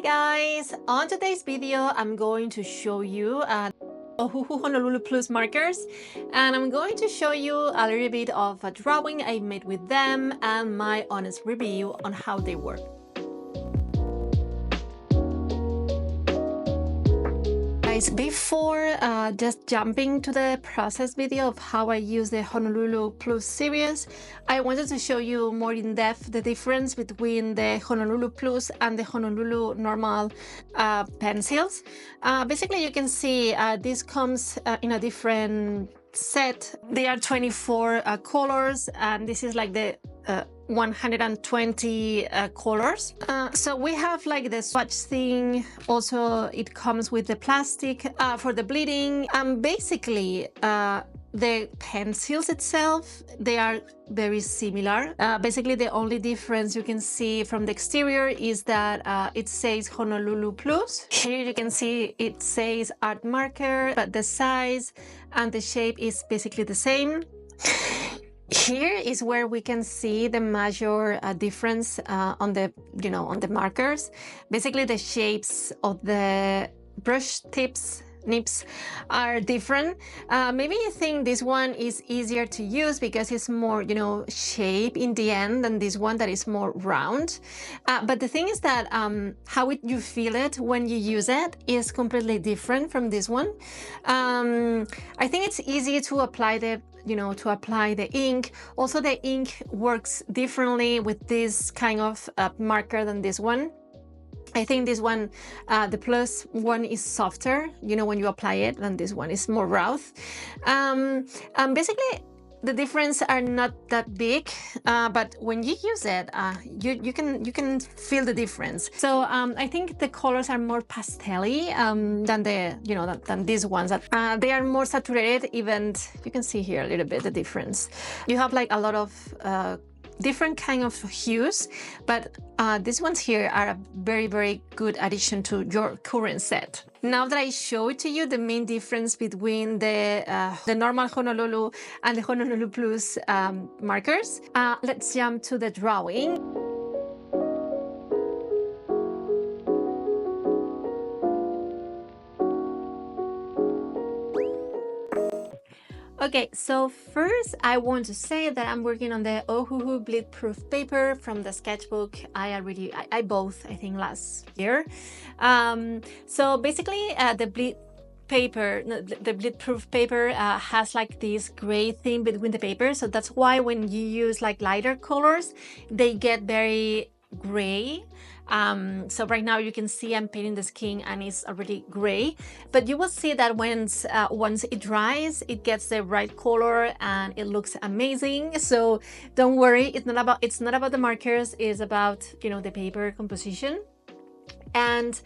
guys! On today's video, I'm going to show you Ohuhu Honolulu Plus markers, and I'm going to show you a little bit of a drawing I made with them and my honest review on how they work. Guys, before just jumping to the process video of how I use the Honolulu Plus series, I wanted to show you more in depth the difference between the Honolulu Plus and the Honolulu normal pencils. Basically, you can see this comes in a different set. They are 24 colors, and this is like the 120 colors. So we have like the swatch thing. Also, it comes with the plastic for the bleeding. Basically, the pencils itself, they are very similar. Basically, the only difference you can see from the exterior is that it says Honolulu Plus. Here you can see it says art marker, but the size and the shape is basically the same. Here is where we can see the major difference on the markers. Basically, the shapes of the brush tips, nips are different. Maybe you think this one is easier to use because it's more, shape in the end than this one that is more round. But the thing is that how you feel it when you use it is completely different from this one. I think it's easy to apply the ink. Also, the ink works differently with this kind of marker than this one. I think this one, the plus one, is softer, when you apply it, than this one is more rough. Basically, the difference are not that big, but when you use it, you can feel the difference. So I think the colors are more pastel-y than these ones. They are more saturated. Even you can see here a little bit the difference. You have like a lot of different kind of hues, but these ones here are a very, very good addition to your current set. Now that I showed to you the main difference between the normal Honolulu and the Honolulu Plus markers, let's jump to the drawing. Okay, so first I want to say that I'm working on the Ohuhu bleed proof paper from the sketchbook I bought, I think, last year. So basically the bleed proof paper has like this gray thing between the paper, so that's why when you use like lighter colors, they get very gray. So right now you can see I'm painting the skin and it's already gray, but you will see that once it dries, it gets the right color and it looks amazing. So don't worry, it's not about the markers, it's about the paper composition. And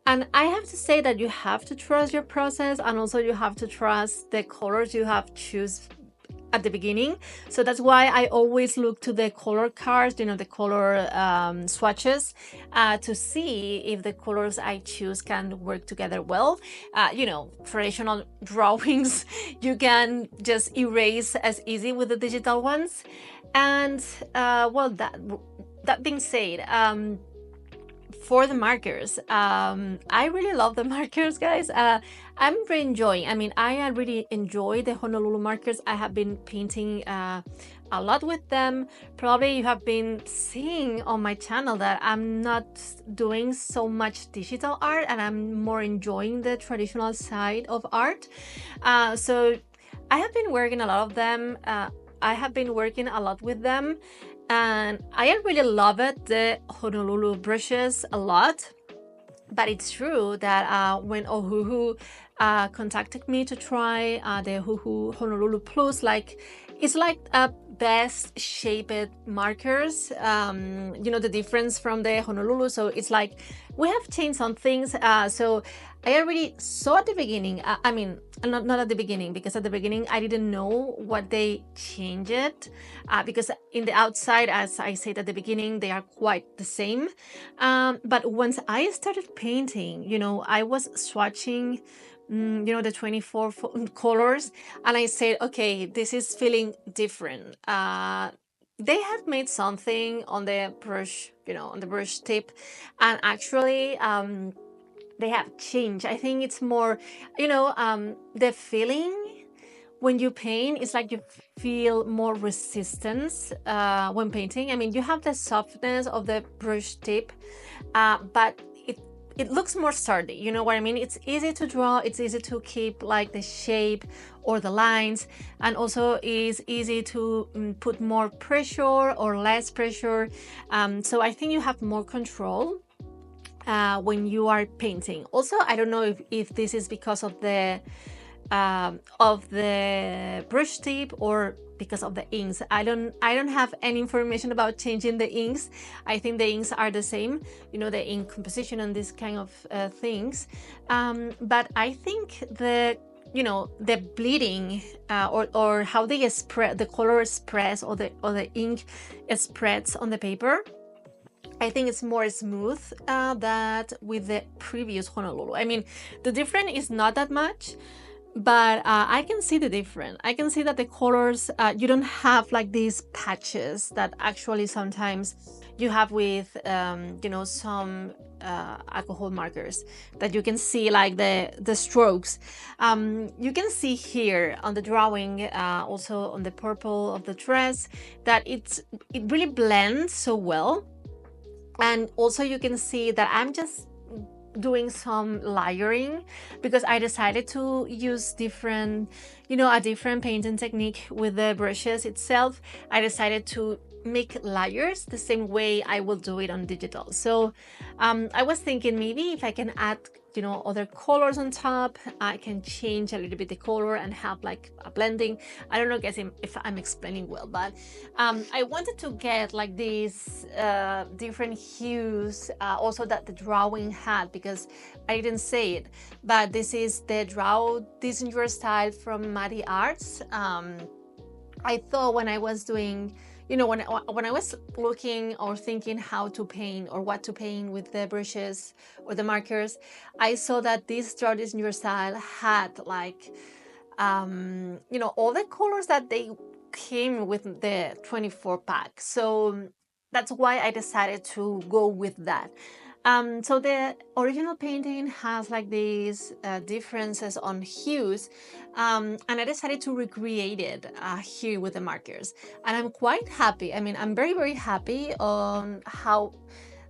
I have to say that you have to trust your process, and also you have to trust the colors you have choose at the beginning. So that's why I always look to the color cards, the color swatches, to see if the colors I choose can work together well. Traditional drawings you can just erase as easy with the digital ones. And well, that being said, for the markers, I really love the markers, guys. I'm really enjoying. I really enjoy the Honolulu markers. I have been painting a lot with them. Probably you have been seeing on my channel that I'm not doing so much digital art, and I'm more enjoying the traditional side of art. So I have been working a lot of them. I have been working a lot with them. And I really love it, the Honolulu brushes, a lot. But it's true that when Ohuhu contacted me to try the Ohuhu Honolulu Plus, it's like best shaped markers, the difference from the Honolulu. So it's like we have changed some things. So I already saw at the beginning, not at the beginning, because at the beginning I didn't know what they changed, because in the outside, as I said at the beginning, they are quite the same. But once I started painting, I was swatching the 24 colors, and I said, okay, this is feeling different. they have made something on the brush, on the brush tip, and actually they have changed. I think it's more, the feeling when you paint is like you feel more resistance when painting. I mean, you have the softness of the brush tip, but it looks more sturdy. You know what I mean? It's easy to draw. It's easy to keep like the shape or the lines, and also is easy to put more pressure or less pressure. So I think you have more control when you are painting. Also, I don't know if this is because of the brush tip or because of the inks. I don't have any information about changing the inks. I think the inks are the same, the ink composition and this kind of things. But I think the bleeding or how they spread, the color spreads, or the ink spreads on the paper, I think it's more smooth than with the previous Honolulu. I mean, the difference is not that much, but I can see the difference. I can see that the colors, you don't have like these patches that actually sometimes you have with, some alcohol markers, that you can see like the strokes. You can see here on the drawing, also on the purple of the dress, that it really blends so well. And also you can see that I'm just doing some layering because I decided to use a different painting technique with the brushes itself. I decided to make layers the same way I will do it on digital. So I was thinking maybe if I can add other colors on top, I can change a little bit the color and have like a blending. I don't know, guys, if I'm explaining well, but I wanted to get like these different hues also that the drawing had, because I didn't say it, but this is the Draw This in Your Style from Maddie Arts. I thought when I was doing, when I was looking or thinking how to paint or what to paint with the brushes or the markers, I saw that this Draw This in Your Style had like, all the colors that they came with the 24 pack. So that's why I decided to go with that. So the original painting has like these differences on hues, and I decided to recreate it here with the markers, and I'm quite happy. I mean, I'm very, very happy on how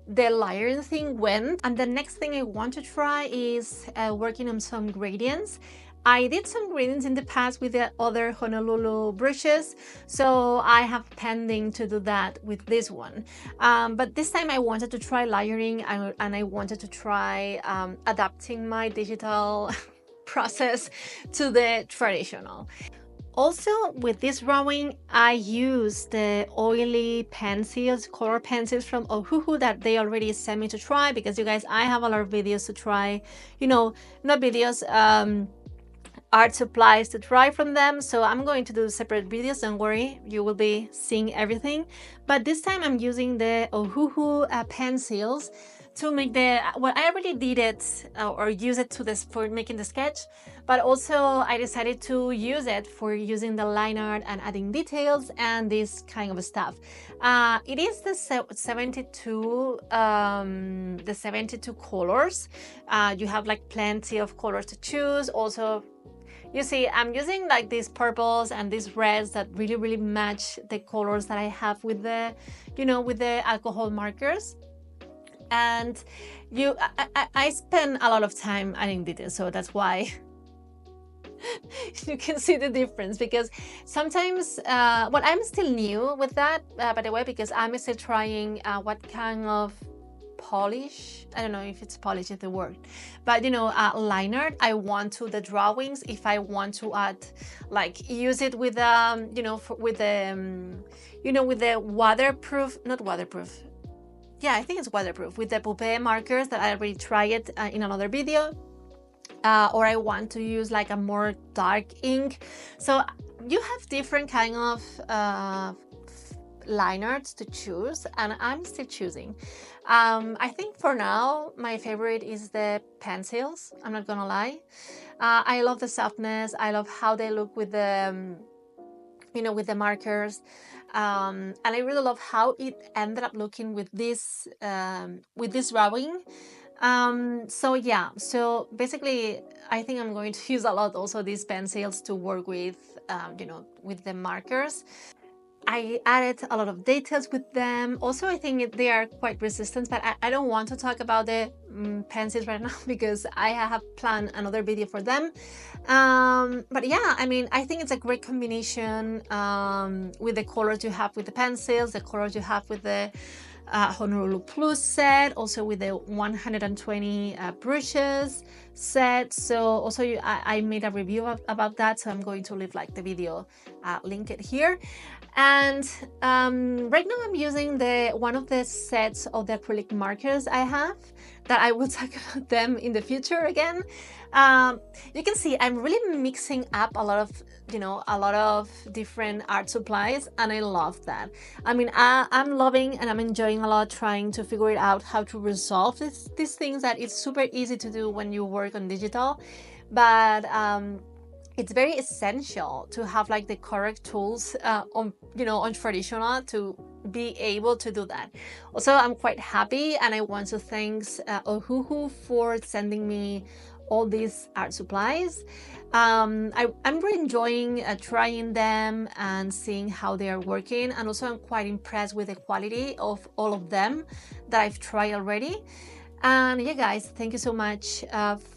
the layering thing went. And the next thing I want to try is working on some gradients. I did some gradients in the past with the other Honolulu brushes, so I have pending to do that with this one. But this time I wanted to try layering, and I wanted to try adapting my digital process to the traditional. Also, with this drawing, I used the oily pencils, color pencils from Ohuhu that they already sent me to try, because you guys, I have a lot of videos to try, not videos, art supplies to try from them. So I'm going to do separate videos, don't worry, you will be seeing everything. But this time I'm using the Ohuhu pencils to make I already did it or use it for making the sketch, but also I decided to use it for using the line art and adding details and this kind of stuff. It is the 72 colors. You have like plenty of colors to choose. Also, you see, I'm using like these purples and these reds that really, really match the colors that I have with the, with the alcohol markers. And I spend a lot of time adding details, so that's why you can see the difference. Because sometimes, I'm still new with that, by the way, because I'm still trying what kind of polish, I don't know if it's polish is the word, but line art I want to the drawings. If I want to add, like, use it with with the waterproof, not waterproof, yeah, I think it's waterproof, with the Poupée markers that I already tried it in another video, or I want to use like a more dark ink. So you have different kind of line arts to choose, and I'm still choosing. I think for now my favorite is the pencils, I'm not gonna lie. I love the softness, I love how they look with the you know, with the markers. And I really love how it ended up looking with this drawing. So yeah, so basically I think I'm going to use a lot also these pencils to work with, you know, with the markers. I added a lot of details with them. Also, I think they are quite resistant, but I don't want to talk about the pencils right now because I have planned another video for them. But yeah, I mean, I think it's a great combination with the colors you have with the pencils, the colors you have with the Honolulu Plus set, also with the 120 brushes set. So also I made a review about that, so I'm going to leave like the video link it here. And right now I'm using one of the sets of the acrylic markers I have, that I will talk about them in the future again. You can see I'm really mixing up a lot of, you know, a lot of different art supplies, and I love that. I mean, I'm loving and I'm enjoying a lot trying to figure it out how to resolve these things that it's super easy to do when you work on digital, but it's very essential to have like the correct tools on, you know, on traditional to be able to do that. Also, I'm quite happy, and I want to thank Ohuhu for sending me all these art supplies. I'm really enjoying trying them and seeing how they are working, and also I'm quite impressed with the quality of all of them that I've tried already. And yeah, guys, thank you so much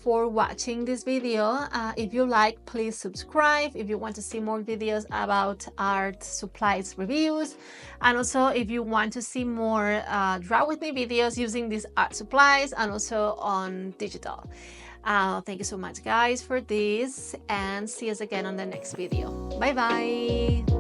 for watching this video. If you like, please subscribe if you want to see more videos about art supplies reviews. And also, if you want to see more draw with me videos using these art supplies and also on digital. Thank you so much, guys, for this, and see us again on the next video. Bye bye.